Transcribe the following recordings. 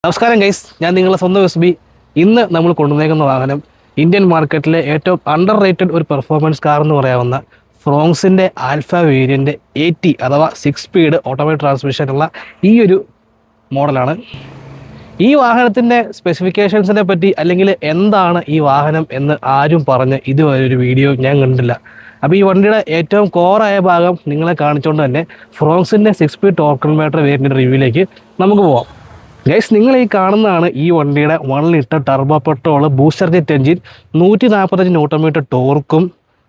നമസ്കാരം ഗൈസ്, ഞാൻ നിങ്ങളെ സ്വന്തം എസ്. ഇന്ന് നമ്മൾ കൊണ്ടുവന്നേക്കുന്ന വാഹനം ഇന്ത്യൻ മാർക്കറ്റിലെ ഏറ്റവും അണ്ടർ റേറ്റഡ് ഒരു പെർഫോമൻസ് കാർ എന്ന് പറയാവുന്ന ഫ്രോങ്സിൻ്റെ ആൽഫ വേരിയൻ്റ് 80 അഥവാ 6 സ്പീഡ് ഓട്ടോമാറ്റിക് ട്രാൻസ്മിഷനുള്ള ഈ ഒരു മോഡലാണ്. ഈ വാഹനത്തിൻ്റെ സ്പെസിഫിക്കേഷൻസിനെ പറ്റി അല്ലെങ്കിൽ എന്താണ് ഈ വാഹനം എന്ന് ആരും പറഞ്ഞ് ഇതുവരെ ഒരു വീഡിയോ ഞാൻ കണ്ടില്ല. അപ്പോൾ ഈ വണ്ടിയുടെ ഏറ്റവും കോറായ ഭാഗം നിങ്ങളെ കാണിച്ചുകൊണ്ട് തന്നെ ഫ്രോങ്സിൻ്റെ 6 സ്പീഡ് ടോർക്ക് കൺവേർട്ടർ വേരിയൻ്റ് റിവ്യൂയിലേക്ക് നമുക്ക് പോവാം. ഗൈസ്, നിങ്ങൾ ഈ കാണുന്നതാണ് ഈ വണ്ടിയുടെ 1 litre turbo petrol booster jet engine, 145 newton ടോർക്കും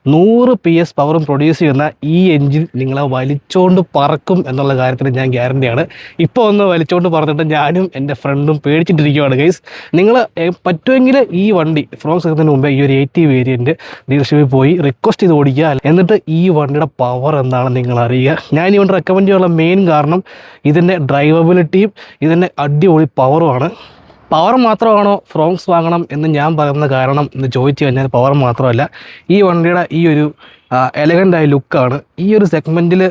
100 PS പവറും പ്രൊഡ്യൂസ് ചെയ്യുന്ന ഈ എഞ്ചിൻ നിങ്ങളെ വലിച്ചോണ്ട് പറക്കും എന്നുള്ള കാര്യത്തിൽ ഞാൻ ഗ്യാരണ്ടിയാണ്. ഇപ്പോൾ ഒന്ന് വലിച്ചോണ്ട് പറഞ്ഞിട്ട് ഞാനും എൻ്റെ ഫ്രണ്ടും പേടിച്ചിട്ടിരിക്കുകയാണ് ഗൈസ്. നിങ്ങൾ പറ്റുമെങ്കിൽ ഈ വണ്ടി ഫ്രോങ്സ് എടുക്കുന്നതിന് മുമ്പേ ഈ ഒരു 80 വേരിയൻറ്റ് ഡീലർഷിപ്പിൽ പോയി റിക്വസ്റ്റ് ചെയ്ത് ഓടിക്കുക. എന്നിട്ട് ഈ വണ്ടിയുടെ പവർ എന്താണെന്ന് നിങ്ങൾ അറിയുക. ഞാൻ ഈ വണ്ടി റെക്കമെൻഡ് ചെയ്യാനുള്ള മെയിൻ കാരണം ഇതിൻ്റെ ഡ്രൈവബിലിറ്റിയും ഇതിൻ്റെ അടിപൊളി പവറുമാണ്. പവർ മാത്രമാണോ ഫ്രോങ്സ് വാങ്ങണം എന്ന് ഞാൻ പറയുന്ന കാരണം എന്ന് ചോദിച്ചു കഴിഞ്ഞാൽ പവർ മാത്രമല്ല, ഈ വണ്ടിയുടെ ഈ ഒരു എലഗൻ്റായ ലുക്കാണ്. ഈ ഒരു സെഗ്മെൻറ്റിൽ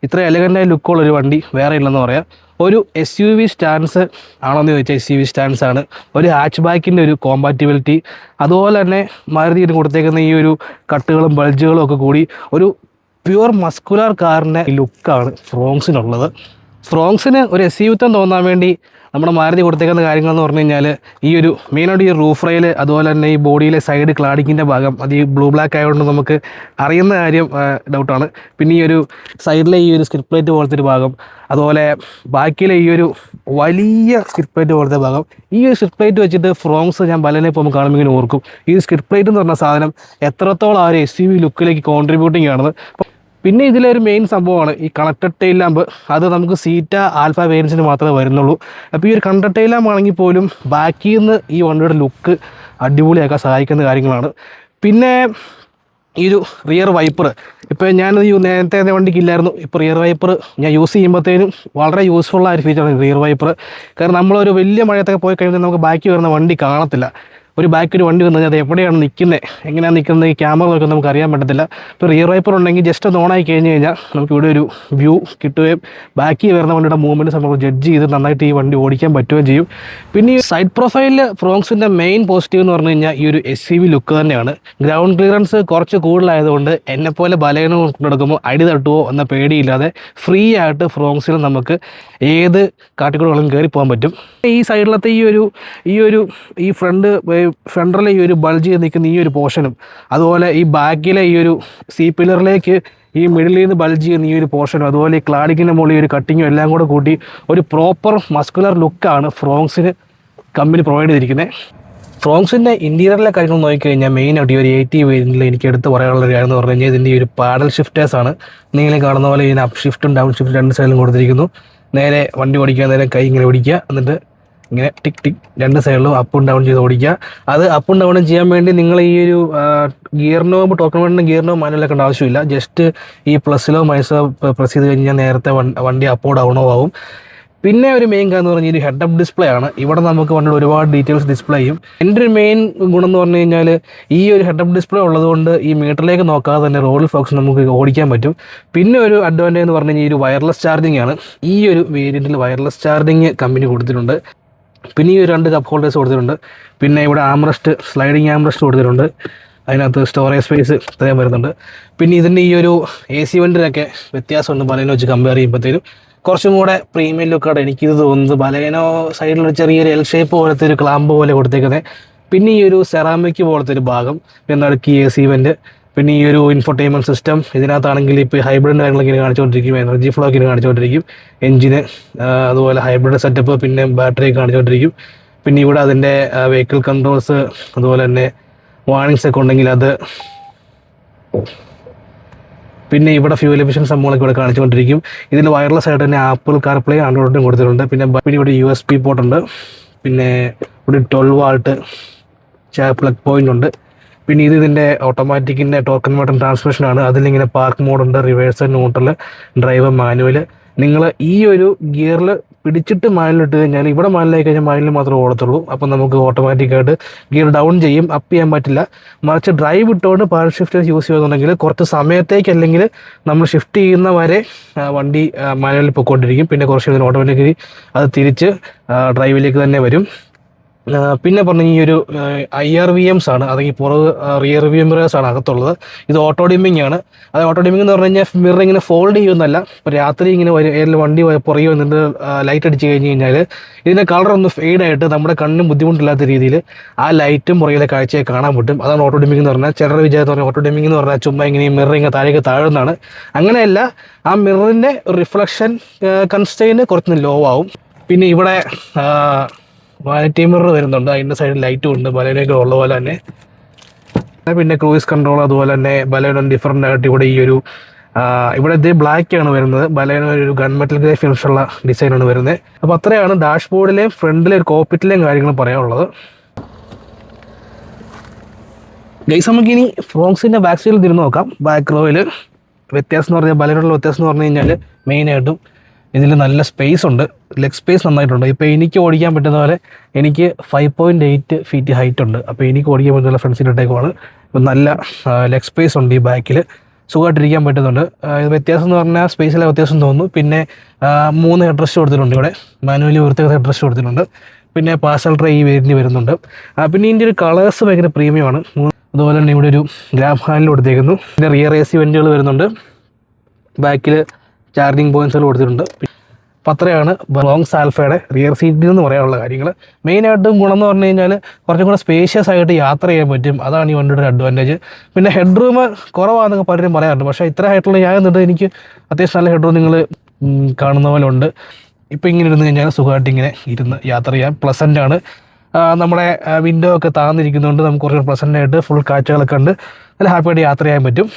ഇത്ര എലഗൻ്റായ ലുക്കുള്ളൊരു വണ്ടി വേറെ ഇല്ലെന്ന് പറയാം. ഒരു SUV സ്റ്റാൻസ് ആണോയെന്ന് ചോദിച്ചാൽ SUV സ്റ്റാൻസ് ആണ്. ഒരു ഹാച്ച് ബാക്കിൻ്റെ ഒരു കോമ്പാറ്റിബിലിറ്റി, അതുപോലെ തന്നെ മാരുതിയിൽ കൊടുത്തേക്കുന്ന ഈ ഒരു കട്ടുകളും ബൾജുകളും ഒക്കെ കൂടി ഒരു പ്യുവർ മസ്കുലർ കാറിൻ്റെ ലുക്കാണ് ഫ്രോങ്സിനുള്ളത്. ഫ്രോങ്സിന് ഒരു SUV തോന്നാൻ വേണ്ടി നമ്മുടെ മാരുതി കൊടുത്തേക്കുന്ന കാര്യങ്ങളെന്ന് പറഞ്ഞു കഴിഞ്ഞാൽ ഈ ഒരു മെയിനായിട്ട് ഈ റൂഫ് റെയിൽ, അതുപോലെ തന്നെ ഈ ബോഡിയിലെ സൈഡ് ക്ലാഡിങ്ങിൻ്റെ ഭാഗം അത് ഈ ബ്ലൂ ബ്ലാക്ക് ആയതുകൊണ്ട് നമുക്ക് അറിയുന്ന കാര്യം ഡൗട്ടാണ്. പിന്നെ ഈ ഒരു സൈഡിലെ ഈ ഒരു സ്കിഡ് പ്ലേറ്റ് പോലത്തെ ഒരു ഭാഗം, അതുപോലെ ബാക്കിയിലെ ഈ ഒരു വലിയ സ്കിഡ് പ്ലേറ്റ് പോലത്തെ ഭാഗം, ഈ ഒരു സ്കിഡ് പ്ലേറ്റ് വെച്ചിട്ട് ഫ്രോങ്സ് ഞാൻ പലനെ പോകുമ്പോൾ കാണുമ്പോൾ ഇങ്ങനെ ഓർക്കും ഈ സ്കിഡ് പ്ലേറ്റ് എന്ന് പറഞ്ഞ സാധനം എത്രത്തോളം ആ ഒരു SUV ലുക്കിലേക്ക് കോൺട്രിബ്യൂട്ടിങ് ആണെന്ന്. പിന്നെ ഇതിലൊരു മെയിൻ സംഭവമാണ് ഈ കണക്റ്റഡ് ടെയിൽ ലാമ്പ്. അത് നമുക്ക് സീറ്റ ആൽഫ വേരിയൻസിന് മാത്രമേ വരുന്നുള്ളൂ. അപ്പോൾ ഈ ഒരു കണക്റ്റഡ് ടെയിൽ ലാമ്പ് ആണെങ്കിൽ പോലും ബാക്കിൽ നിന്ന് ഈ വണ്ടിയുടെ ലുക്ക് അടിപൊളിയാക്കാൻ സഹായിക്കുന്ന കാര്യങ്ങളാണ്. പിന്നെ ഈ ഒരു റിയർ വൈപ്പർ, ഇപ്പോൾ ഞാനത് നേരത്തെ വണ്ടിക്കില്ലായിരുന്നു. ഇപ്പോൾ റിയർ വൈപ്പർ ഞാൻ യൂസ് ചെയ്യുമ്പോഴത്തേനും വളരെ യൂസ്ഫുള്ളായ ഒരു ഫീച്ചറാണ് റിയർ വൈപ്പർ. കാരണം നമ്മളൊരു വലിയ മഴയത്തൊക്കെ പോയി കഴിഞ്ഞാൽ നമുക്ക് ബാക്കി വരുന്ന വണ്ടി കാണത്തില്ല. ഒരു ബാക്കൊരു വണ്ടി വന്നു കഴിഞ്ഞാൽ അത് എവിടെയാണ് നിൽക്കുന്നത്, എങ്ങനെയാണ് നിൽക്കുന്നത്, ഈ ക്യാമറ നോക്കി നമുക്ക് അറിയാൻ പറ്റത്തില്ല. ഇപ്പോൾ റിയർ വൈപ്പർ ഉണ്ടെങ്കിൽ ജസ്റ്റ് ഒന്ന് ഓണായി കഴിഞ്ഞ് കഴിഞ്ഞാൽ നമുക്ക് ഇവിടെ ഒരു വ്യൂ കിട്ടുകയും ബാക്കി വരുന്ന വണ്ടിയുടെ മൂവ്മെൻറ്റ്സ് നമുക്ക് ജഡ്ജ് ചെയ്ത് നന്നായിട്ട് ഈ വണ്ടി ഓടിക്കാൻ പറ്റുകയും ചെയ്യും. പിന്നെ ഈ സൈഡ് പ്രൊഫൈലിൽ ഫ്രോങ്സിൻ്റെ മെയിൻ പോസിറ്റീവ് എന്ന് പറഞ്ഞു കഴിഞ്ഞാൽ ഈ ഒരു SUV ലുക്ക് തന്നെയാണ്. ഗ്രൗണ്ട് ക്ലിയറൻസ് കുറച്ച് കൂടുതലായതുകൊണ്ട് എന്നെപ്പോലെ ബലഹീനം കൊണ്ടെടുക്കുമ്പോൾ അടി തട്ടുമോ എന്ന പേടിയില്ലാതെ ഫ്രീ ആയിട്ട് ഫ്രോങ്സിൽ നമുക്ക് ഏത് കാട്ടിക്കൂടെ കയറി പോകാൻ പറ്റും. ഈ സൈഡിലത്തെ ഈ ഫ്രണ്ടിലെ ഈ ഒരു ബൾജ് ചെയ്ത് നിൽക്കുന്ന ഈ ഒരു പോർഷനും, അതുപോലെ ഈ ബാക്കിലെ ഈ ഒരു സി പില്ലറിലേക്ക് ഈ മിഡിലിൽ നിന്ന് ബൾജ് ചെയ്യുന്ന ഈ ഒരു പോർഷനും, അതുപോലെ ഈ ക്ലാഡിങ്ങിൻ്റെ മുകളിൽ ഈ ഒരു കട്ടിങ്ങും എല്ലാം കൂടെ കൂട്ടി ഒരു പ്രോപ്പർ മസ്കുലർ ലുക്കാണ് ഫ്രോങ്സിന് കമ്പനി പ്രൊവൈഡ് ചെയ്തിരിക്കുന്നത്. ഫ്രോങ്സിൻ്റെ ഇൻറ്റീരിയറിലെ കാര്യങ്ങൾ നോക്കിക്കഴിഞ്ഞാൽ മെയിനായിട്ട് ഈ ഒരു 80 വേരിയൻറ്റിൽ എനിക്ക് എടുത്ത് പറയാനുള്ള കാര്യം എന്ന് പറഞ്ഞു കഴിഞ്ഞാൽ ഇതിൻ്റെ ഈ ഒരു പാഡൽ ഷിഫ്റ്റേഴ്സാണ്. നിങ്ങൾ കാണുന്ന പോലെ ഇതിന് അപ്പ് ഷിഫ്റ്റും ഡൗൺ ഷിഫ്റ്റും രണ്ട് സൈഡിലും കൊടുത്തിരിക്കുന്നു. നേരെ വണ്ടി ഓടിക്കാൻ നേരം കൈ ഇങ്ങനെ ഓടിക്കുക, എന്നിട്ട് ഇങ്ങനെ ടിക് ടിക് രണ്ട് സൈഡിലും അപ്പും ഡൗൺ ചെയ്ത് ഓടിക്കുക. അത് അപ്പും ഡൗണും ചെയ്യാൻ വേണ്ടി നിങ്ങൾ ഈ ഒരു ഗിയർ നോബ് ടോക്കൺ വേണ്ട ഗിയർ നോബ് മാനുവലൊക്കെ ആവശ്യമില്ല. ജസ്റ്റ് ഈ പ്ലസ്സിലോ മൈനസോ പ്രസ് ചെയ്ത് കഴിഞ്ഞാൽ നേരത്തെ വണ്ടി അപ്പോ ഡൗണോ ആവും. പിന്നെ ഒരു മെയിൻ കാര്യം എന്ന് പറഞ്ഞാൽ ഒരു ഹെഡ് അപ്പ് ഡിസ്പ്ലേ ആണ്. ഇവിടെ നമുക്ക് വണ്ടിയുടെ ഒരുപാട് ഡീറ്റെയിൽസ് ഡിസ്പ്ലേ ചെയ്യും. എൻ്റെ ഒരു മെയിൻ ഗുണം എന്ന് പറഞ്ഞു കഴിഞ്ഞാൽ ഈ ഒരു ഹെഡ് അപ്പ് ഡിസ്പ്ലേ ഉള്ളതുകൊണ്ട് ഈ മീറ്ററിലേക്ക് നോക്കാതെ തന്നെ റോഡിൽ ഫോക്സ് നമുക്ക് ഓടിക്കാൻ പറ്റും. പിന്നെ ഒരു അഡ്വാൻറ്റേജ് എന്ന് പറഞ്ഞു കഴിഞ്ഞാൽ ഈ ഒരു വയർലെസ് ചാർജിങ് ആണ്. ഈ ഒരു വേരിയൻറ്റിൽ വയർലെസ് ചാർജിങ് കമ്പനി കൊടുത്തിട്ടുണ്ട്. പിന്നെ ഈ ഒരു 2 കപ്പ് ഹോൾഡേഴ്സ് കൊടുത്തിട്ടുണ്ട്. പിന്നെ ഇവിടെ ആംറസ്റ്റ്, സ്ലൈഡിങ് ആംറസ്റ്റ് കൊടുത്തിട്ടുണ്ട്. അതിനകത്ത് സ്റ്റോറേജ് സ്പേസ് ഇത്രയും വരുന്നുണ്ട്. പിന്നെ ഇതിൻ്റെ ഈ ഒരു AC വെൻറ്റിനൊക്കെ വ്യത്യാസമുണ്ട് ബലേനോ വെച്ച് കമ്പയർ ചെയ്യുമ്പോഴത്തേനും. കുറച്ചും കൂടെ പ്രീമിയം ലുക്കാണ് എനിക്കിത് തോന്നുന്നത്. ബലേനോ സൈഡിലൊരു ചെറിയൊരു L ഷേപ്പ് പോലത്തെ ഒരു ക്ലാമ്പ് പോലെ കൊടുത്തേക്കുന്നത്. പിന്നെ ഈ ഒരു സെറാമിക് പോലത്തെ ഒരു ഭാഗം, പിന്നെ അടുക്കി AC വെൻറ്റ്, പിന്നെ ഈ ഒരു ഇൻഫോർടൈൻമെൻറ്റ് സിസ്റ്റം. ഇതിനകത്താണെങ്കിൽ ഇപ്പോൾ ഹൈബ്രിഡ് കാര്യങ്ങളൊക്കെ ഇങ്ങനെ കാണിച്ചുകൊണ്ടിരിക്കും, എനർജി ഫ്ലോ ഒക്കെ കാണിച്ചുകൊണ്ടിരിക്കും, എഞ്ചിന്, അതുപോലെ ഹൈബ്രിഡ് സെറ്റപ്പ്, പിന്നെ ബാറ്ററി കാണിച്ചുകൊണ്ടിരിക്കും. പിന്നെ ഇവിടെ അതിൻ്റെ വെഹിക്കിൾ കൺട്രോൾസ്, അതുപോലെ തന്നെ വാർണിങ്സ് ഒക്കെ ഉണ്ടെങ്കിൽ അത്, പിന്നെ ഇവിടെ ഫ്യൂൽ എഫിഷ്യൻ സംഭവങ്ങളൊക്കെ ഇവിടെ കാണിച്ചുകൊണ്ടിരിക്കും. ഇതിൽ വയർലെസ് ആയിട്ട് തന്നെ ആപ്പിൾ കാർപ്ലേ ആൻഡ്രോയിഡും കൊടുത്തിട്ടുണ്ട്. പിന്നെ ഇവിടെ USB പോർട്ടുണ്ട്. പിന്നെ ഇവിടെ 12 വാൾട്ട് പ്ലഗ് പോയിൻ്റ് ഉണ്ട്. പിന്നെ ഇതിൻ്റെ ഓട്ടോമാറ്റിക്കിൻ്റെ ടോർക്ക് കൺവേർട്ടർ ട്രാൻസ്മിഷനാണ്. അതിലിങ്ങനെ പാർക്ക് മോഡുണ്ട്, റിവേഴ്സ്, ന്യൂട്രൽ, ഡ്രൈവ്, മാനുവൽ. നിങ്ങൾ ഈ ഒരു ഗിയറിൽ പിടിച്ചിട്ട് മാനിലിട്ട് കഴിഞ്ഞാൽ ഇവിടെ മാനിലായി കഴിഞ്ഞാൽ മാനിൽ മാത്രമേ ഓടത്തുള്ളൂ. അപ്പം നമുക്ക് ഓട്ടോമാറ്റിക്കായിട്ട് ഗിയർ ഡൗൺ ചെയ്യും, അപ്പ് ചെയ്യാൻ പറ്റില്ല. മറിച്ച് ഡ്രൈവ് ഇട്ടുകൊണ്ട് പാഡൽ ഷിഫ്റ്റ് യൂസ് ചെയ്യുന്നുണ്ടെങ്കിൽ കുറച്ച് സമയത്തേക്ക് അല്ലെങ്കിൽ നമ്മൾ ഷിഫ്റ്റ് ചെയ്യുന്ന വരെ വണ്ടി മാനുവലിൽ പൊയ്ക്കൊണ്ടിരിക്കും. പിന്നെ കുറച്ച് കഴിഞ്ഞാൽ ഓട്ടോമാറ്റിക്കലി അത് തിരിച്ച് ഡ്രൈവിലേക്ക് തന്നെ വരും. പിന്നെ പറഞ്ഞ ഈ ഒരു IRVMs ആണ്, അല്ലെങ്കിൽ പുറക് റിയർ വ്യൂ മിറേഴ്സ് ആണ് അകത്തുള്ളത്. ഇത് ഓട്ടോ ഡിമ്മിങ് ആണ്. അത് ഓട്ടോ ഡിമ്മിങ് എന്ന് പറഞ്ഞു കഴിഞ്ഞാൽ മിറർ ഇങ്ങനെ ഫോൾഡ് ചെയ്യുന്നല്ല, ഇപ്പോൾ രാത്രി ഇങ്ങനെ വണ്ടി പുറകെ വന്നിട്ട് ലൈറ്റ് അടിച്ച് കഴിഞ്ഞ് കഴിഞ്ഞാൽ ഇതിൻ്റെ കളർ ഒന്ന് ഫെയ്ഡായിട്ട് നമ്മുടെ കണ്ണിന് ബുദ്ധിമുട്ടില്ലാത്ത രീതിയിൽ ആ ലൈറ്റും പുറകിലെ കാഴ്ചയെ കാണാൻ പറ്റും. അതാണ് ഓട്ടോ ഡിമ്മിങ് എന്ന് പറഞ്ഞാൽ. ചിലർ വിചാരിച്ചു പറഞ്ഞാൽ ഓട്ടോ ഡിമ്മിങ് എന്ന് പറഞ്ഞാൽ ചുമ്മാ ഇങ്ങനെ മിറർ ഇങ്ങനെ താഴേക്ക് താഴുന്നതാണ്. അങ്ങനെയല്ല, ആ മിററിൻ്റെ റിഫ്ലക്ഷൻ കൺസ്റ്റൈന് കുറച്ച് ലോ ആവും. പിന്നെ ഇവിടെ വാനിറ്റി മിറർ വരുന്നുണ്ട്, അതിൻ്റെ സൈഡിൽ ലൈറ്റും ഉണ്ട് ബലേനൊക്കെ ഉള്ള പോലെ തന്നെ. പിന്നെ ക്രൂയിസ് കൺട്രോൾ അതുപോലെ തന്നെ ബലേനോ ഡിഫറൻ്റ് ആയിട്ട് ഇവിടെ ഈ ഒരു ഇവിടെ ഇത് ബ്ലാക്ക് ആണ് വരുന്നത്. ബലേനോ ഒരു ഗൺ മെറ്റൽ ഗ്രേ ഫിനിഷുള്ള ഡിസൈനാണ് വരുന്നത്. അപ്പോൾ അത്രയാണ് ഡാഷ്ബോർഡിലെയും ഫ്രണ്ടിലെ ഒരു കോക്പിറ്റിലെയും കാര്യങ്ങൾ പറയാനുള്ളത്. ഗൈസ്, നമുക്കിനി ഫ്രോങ്സിൻ്റെ ബാക്ക് സൈഡിൽ തിരിഞ്ഞ് നോക്കാം. ബാക്ക് റോയിൽ വ്യത്യാസം എന്ന് പറഞ്ഞാൽ ബലേനോയുള്ള വ്യത്യാസം എന്ന് പറഞ്ഞു കഴിഞ്ഞാൽ മെയിനായിട്ടും ഇതിൽ നല്ല സ്പേസ് ഉണ്ട്, ലെഗ് സ്പേസ് നന്നായിട്ടുണ്ട്. ഇപ്പോൾ എനിക്ക് ഓടിക്കാൻ പറ്റുന്ന പോലെ എനിക്ക് 5.8 ഫീറ്റ് ഹൈറ്റ് ഉണ്ട്. അപ്പോൾ എനിക്ക് ഓടിക്കാൻ പറ്റുന്ന ഫ്രണ്ട് സീറ്റിട്ടേക്കുമാണ്. ഇപ്പം നല്ല ലെഗ് സ്പേസ് ഉണ്ട് ഈ ബാക്കിൽ, സുഖമായിട്ടിരിക്കാൻ പറ്റുന്നുണ്ട്. ഇത് വ്യത്യാസം എന്ന് പറഞ്ഞാൽ സ്പേസിലെ വ്യത്യാസം തോന്നുന്നു. പിന്നെ 3 ഹെഡ് റെസ്റ്റ് കൊടുത്തിട്ടുണ്ട്, ഇവിടെ മാനുവലി വൃത്തിയുള്ള ഹെഡ് റെസ്റ്റ് കൊടുത്തിട്ടുണ്ട്. പിന്നെ പാർസൽ ട്രേ ഈ വേരിയൻ്റ് വരുന്നുണ്ട്. പിന്നെ ഇതിൻ്റെ ഒരു കളേഴ്സ് ഭയങ്കര പ്രീമിയമാണ്. അതുപോലെ തന്നെ ഇവിടെ ഒരു ഗ്രാബ് ഹാൻഡിൽ കൊടുത്തേക്കുന്നു. പിന്നെ റിയർ AC വെൻറ്റുകൾ വരുന്നുണ്ട്, ബാക്കിൽ ചാർജിങ് പോയിൻറ്റ്സുകൾ കൊടുത്തിട്ടുണ്ട്. അപ്പോൾ അത്രയാണ് ഫ്രോങ്സ് ആൽഫയുടെ റിയർ സീറ്റിൽ എന്ന് പറയാനുള്ള കാര്യങ്ങൾ. മെയിനായിട്ടും ഗുണം എന്ന് പറഞ്ഞു കഴിഞ്ഞാൽ കുറച്ചും കൂടെ സ്പേഷ്യസ് ആയിട്ട് യാത്ര ചെയ്യാൻ പറ്റും, അതാണ് ഈ വണ്ടിയുടെ ഒരു അഡ്വാൻറ്റേജ്. പിന്നെ ഹെഡ് റൂം കുറവാണെന്നൊക്കെ പലരും പറയാറുണ്ട്, പക്ഷേ ഇത്ര ഹൈറ്റുള്ള ഞാൻ എന്നിട്ട് എനിക്ക് അത്യാവശ്യം നല്ല ഹെഡ് റൂം നിങ്ങൾ കാണുന്ന പോലെ ഉണ്ട്. ഇപ്പോൾ ഇങ്ങനെ ഇരുന്ന് കഴിഞ്ഞാൽ സുഖമായിട്ട് ഇങ്ങനെ ഇരുന്ന് യാത്ര ചെയ്യാൻ പ്ലസൻ്റ് ആണ്. നമ്മുടെ വിൻഡോ ഒക്കെ താഴ്ന്നിരിക്കുന്നതുകൊണ്ട് നമുക്ക് കുറച്ച് പ്ലസൻ്റായിട്ട് ഫുൾ കാഴ്ചകളൊക്കെ ഉണ്ട്, നല്ല ഹാപ്പിയായിട്ട് യാത്ര ചെയ്യാൻ പറ്റും.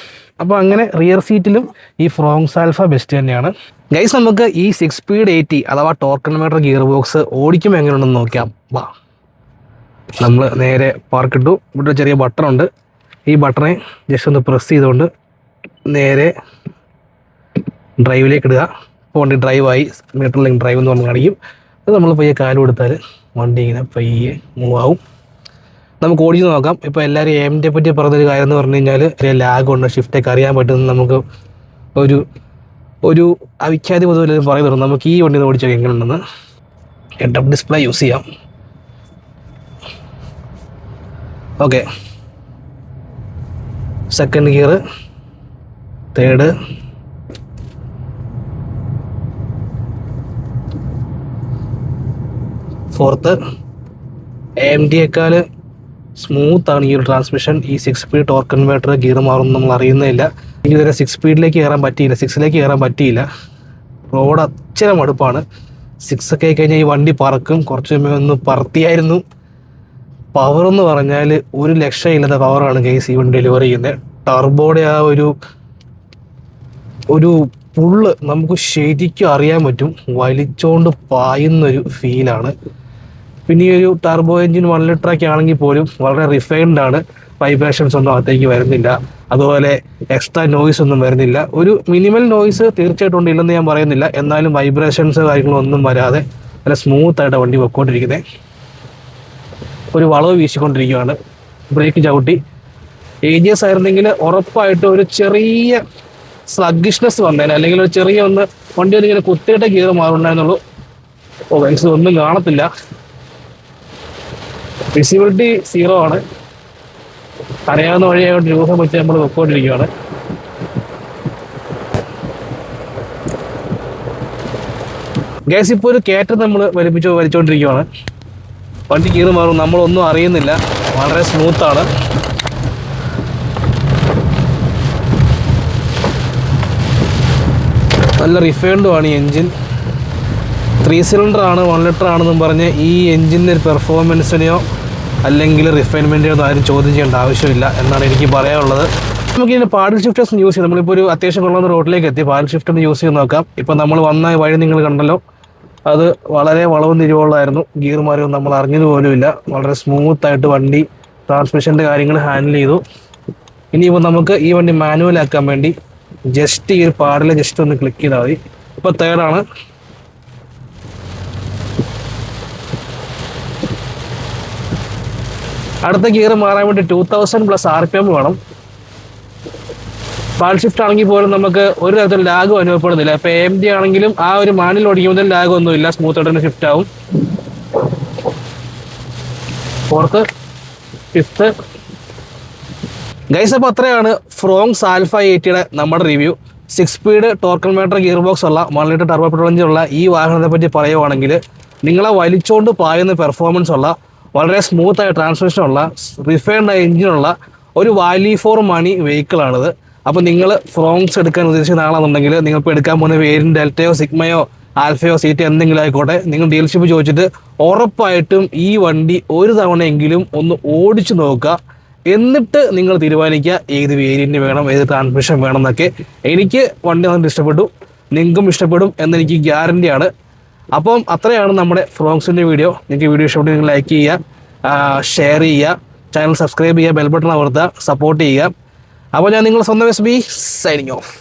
അപ്പോൾ അങ്ങനെ റിയർ സീറ്റിലും ഈ ഫ്രോങ്സ് ആൽഫ ബെസ്റ്റ് തന്നെയാണ്. ഗൈസ്, നമുക്ക് ഈ 6 സ്പീഡ് 80 അഥവാ ടോർക്ക് കൺവേർട്ടർ ഗിയർ ബോക്സ് ഓടിക്കുമ്പോൾ എങ്ങനെയുണ്ടെന്ന് നോക്കാം. വാ, നമ്മൾ നേരെ പാർക്കിട്ടു. ഇവിടെ ചെറിയ ബട്ടണുണ്ട്, ഈ ബട്ടണെ ജസ്റ്റ് ഒന്ന് പ്രസ് ചെയ്തുകൊണ്ട് നേരെ ഡ്രൈവിലേക്ക് ഇടുക. അപ്പോൾ വണ്ടി ഡ്രൈവായി, മീറ്ററിലേക്ക് ഡ്രൈവ് എന്ന് പറഞ്ഞ് കാണിക്കും. അത് നമ്മൾ പയ്യെ കാല് കൊടുത്താൽ വണ്ടി ഇങ്ങനെ പയ്യെ മൂവ് ആവും. നമുക്ക് ഓടിച്ച് നോക്കാം. ഇപ്പോൾ എല്ലാവരും AMD പറ്റി പറഞ്ഞൊരു കാര്യം എന്ന് പറഞ്ഞു കഴിഞ്ഞാൽ ലാഗുണ്ട്, ഷിഫ്റ്റൊക്കെ അറിയാൻ പറ്റുന്ന നമുക്ക് ഒരു അവിഖ്യാതി പൊതുവെ പറയുന്നുണ്ട്. നമുക്ക് ഈ വണ്ടി ഓടിച്ചൊക്കെ എങ്ങനെയുണ്ടെന്ന്. ഹെഡ് അപ്പ് ഡിസ്പ്ലേ യൂസ് ചെയ്യാം. Okay, second gear, third, fourth. AMDയേക്കാൾ സ്മൂത്താണ് ഈ ഒരു ട്രാൻസ്മിഷൻ. ഈ 6 സ്പീഡ് ടോർക്ക് കൺവേർട്ടർ ഗിയർ മാറുമെന്ന് നമ്മൾ അറിയുന്നില്ല. ഇതുവരെ 6 സ്പീഡിലേക്ക് കയറാൻ പറ്റിയില്ല, 6ലേക്ക് കയറാൻ പറ്റിയില്ല. റോഡ് അച്ഛനും മടുപ്പാണ്. 6 ഒക്കെ കഴിഞ്ഞാൽ ഈ വണ്ടി പറക്കും. കുറച്ച് മുമ്പേ ഒന്ന് പറത്തിയായിരുന്നു. പവർ എന്ന് പറഞ്ഞാൽ ഒരു ലക്ഷമില്ലാത്ത പവറാണ് ഗൈസ് ഈ വണ്ടി ഡെലിവറി ചെയ്യുന്നത്. ടർബോയുടെ ആ ഒരു പുള്ള് നമുക്ക് ശരിക്കും അറിയാൻ പറ്റും, വലിച്ചോണ്ട് പായുന്നൊരു ഫീലാണ്. പിന്നെ ഈ ഒരു ടർബോ എഞ്ചിൻ 1 ലിറ്ററൊക്കെ ആണെങ്കിൽ പോലും വളരെ റിഫൈൻഡ് ആണ്. വൈബ്രേഷൻസ് ഒന്നും അകത്തേക്ക് വരുന്നില്ല, അതുപോലെ എക്സ്ട്രാ നോയ്സ് ഒന്നും വരുന്നില്ല. ഒരു മിനിമൽ നോയ്സ് തീർച്ചയായിട്ടും ഉണ്ട്, ഇല്ലെന്ന് ഞാൻ പറയുന്നില്ല. എന്നാലും വൈബ്രേഷൻസ് കാര്യങ്ങളൊന്നും വരാതെ നല്ല സ്മൂത്തായിട്ട് വണ്ടി പൊയ്ക്കൊണ്ടിരിക്കുന്നത്. ഒരു വളവ് വീശിക്കൊണ്ടിരിക്കുകയാണ്. ബ്രേക്ക് ചവിട്ടി AGS ആയിരുന്നെങ്കിൽ ഉറപ്പായിട്ട് ഒരു ചെറിയ സ്ലഗ്ഗിഷ്നെസ് വന്നേനെ, അല്ലെങ്കിൽ ഒരു ചെറിയ ഒന്ന് വണ്ടി ഒന്നിങ്ങനെ കുത്തിയിട്ട് ഗിയർ മാറുണ്ടായിരുന്നുള്ളൂ. ഗൈസ്, ഒന്നും കാണത്തില്ല, വിസിബിലിറ്റി 0 ആണ്. അറിയാവുന്ന വഴിയായിട്ട് രൂപം വെച്ച് നമ്മൾ പൊയ്ക്കൊണ്ടിരിക്കുകയാണ്. ഗ്യാസ് ഇപ്പോൾ ഒരു കയറ്റം നമ്മൾ വലിച്ചുകൊണ്ടിരിക്കുകയാണ്. വണ്ടി ഗിയർ മാറും, നമ്മളൊന്നും അറിയുന്നില്ല, വളരെ സ്മൂത്താണ്. നല്ല റിഫൈൻഡുമാണ് ഈ എൻജിൻ. 3 സിലിണ്ടർ ആണ്, 1 ലിറ്റർ ആണെന്നും പറഞ്ഞ് ഈ എൻജിൻ്റെ ഒരു പെർഫോമൻസിനെയോ അല്ലെങ്കിൽ റിഫൈൻമെൻറ്റിനോ ഒന്നും ആരും ചോദ്യം ചെയ്യേണ്ട ആവശ്യമില്ല എന്നാണ് എനിക്ക് പറയാനുള്ളത്. നമുക്കിതിന് പാഡൽ ഷിഫ്റ്റേഴ്സ് യൂസ് ചെയ്യാം. നമ്മളിപ്പോൾ ഒരു അത്യാവശ്യം കൊള്ളുന്ന റോഡിലേക്ക് എത്തി, പാഡൽ ഷിഫ്റ്റ് ഒന്ന് യൂസ് ചെയ്ത് നോക്കാം. ഇപ്പോൾ നമ്മൾ വന്ന വഴി നിങ്ങൾ കണ്ടല്ലോ, അത് വളരെ വളവും തിരിവുള്ളതായിരുന്നു. ഗിയർ മാറിയൊന്നും നമ്മൾ അറിഞ്ഞത് പോലുമില്ല. വളരെ സ്മൂത്തായിട്ട് വണ്ടി ട്രാൻസ്മിഷൻ്റെ കാര്യങ്ങൾ ഹാൻഡിൽ ചെയ്തു. ഇനിയിപ്പോൾ നമുക്ക് ഈ വണ്ടി മാനുവലാക്കാൻ വേണ്ടി ജസ്റ്റ് ഈ ഒരു പാഡിൽ ജസ്റ്റ് ഒന്ന് ക്ലിക്ക് ചെയ്താൽ മതി. ഇപ്പോൾ തേർഡാണ്. അടുത്ത ഗിയർ മാറാൻ വേണ്ടി 2000+ RPM വേണം. പാൾ ഷിഫ്റ്റ് ആണെങ്കിൽ പോലും നമുക്ക് ഒരു തരത്തിൽ ലാഗും അനുഭവപ്പെടുന്നില്ല. ഇപ്പോൾ AMD ആണെങ്കിലും ആ ഒരു മാനുവൽ ഓടിക്കുമ്പോൾ ലാഗ് ഒന്നുമില്ല, സ്മൂത്ത് ആയിട്ട് തന്നെ ഷിഫ്റ്റ് ആവും. 4th 5th guys. അപ്പോൾ അത്രയാണ് ഫ്രോങ്സ് ആൽഫ 80യുടെ നമ്മുടെ റിവ്യൂ. 6 സ്പീഡ് ടോർക്കൺമേറ്റർ ഗിയർ ബോക്സ് ഉള്ള 1 ലിറ്റർ ടർബോ പെട്രോൾ എഞ്ചിൻ ഉള്ള ഈ വാഹനത്തെ പറ്റി പറയുവാണെങ്കിൽ നിങ്ങളെ വലിച്ചുകൊണ്ട് പായുന്ന പെർഫോമൻസ് ഉള്ള, വളരെ സ്മൂത്തായ ട്രാൻസ്മിഷൻ ഉള്ള, റിഫൈൻഡ് എഞ്ചിനുള്ള ഒരു വാല്യൂ ഫോർ മണി വെഹിക്കിളാണിത്. അപ്പോൾ നിങ്ങൾ ഫ്രോങ്സ് എടുക്കാൻ ഉദ്ദേശിക്കുന്ന ആളാണെന്നുണ്ടെങ്കിൽ നിങ്ങളിപ്പോൾ എടുക്കാൻ പോകുന്ന വേരിയൻ്റ് ഡെൽറ്റയോ സിഗ്മയോ ആൽഫയോ സീറ്റ് എന്തെങ്കിലും ആയിക്കോട്ടെ, നിങ്ങൾ ഡീലർഷിപ്പ് ചോദിച്ചിട്ട് ഉറപ്പായിട്ടും ഈ വണ്ടി ഒരു തവണയെങ്കിലും ഒന്ന് ഓടിച്ചു നോക്കുക. എന്നിട്ട് നിങ്ങൾ തീരുമാനിക്കുക ഏത് വേരിയൻ്റ് വേണം, ഏത് ട്രാൻസ്മിഷൻ വേണം എന്നൊക്കെ. എനിക്ക് വണ്ടി വന്നിട്ട് ഇഷ്ടപ്പെട്ടു, നിങ്ങൾക്കും ഇഷ്ടപ്പെടും എന്നെനിക്ക് ഗ്യാരൻ്റിയാണ്. അപ്പം അത്രയാണ് നമ്മുടെ ഫ്രോങ്സിൻ്റെ വീഡിയോ. നിങ്ങൾക്ക് വീഡിയോ ഇഷ്ടപ്പെട്ട് നിങ്ങൾ ലൈക്ക് ചെയ്യുക, ഷെയർ ചെയ്യുക, ചാനൽ സബ്സ്ക്രൈബ് ചെയ്യുക, ബെൽ ബട്ടൺ അമർത്തുക, സപ്പോർട്ട് ചെയ്യുക. അപ്പോൾ ഞാൻ നിങ്ങളുടെ സ്വന്തം SB സൈനിങ് ഓഫ്.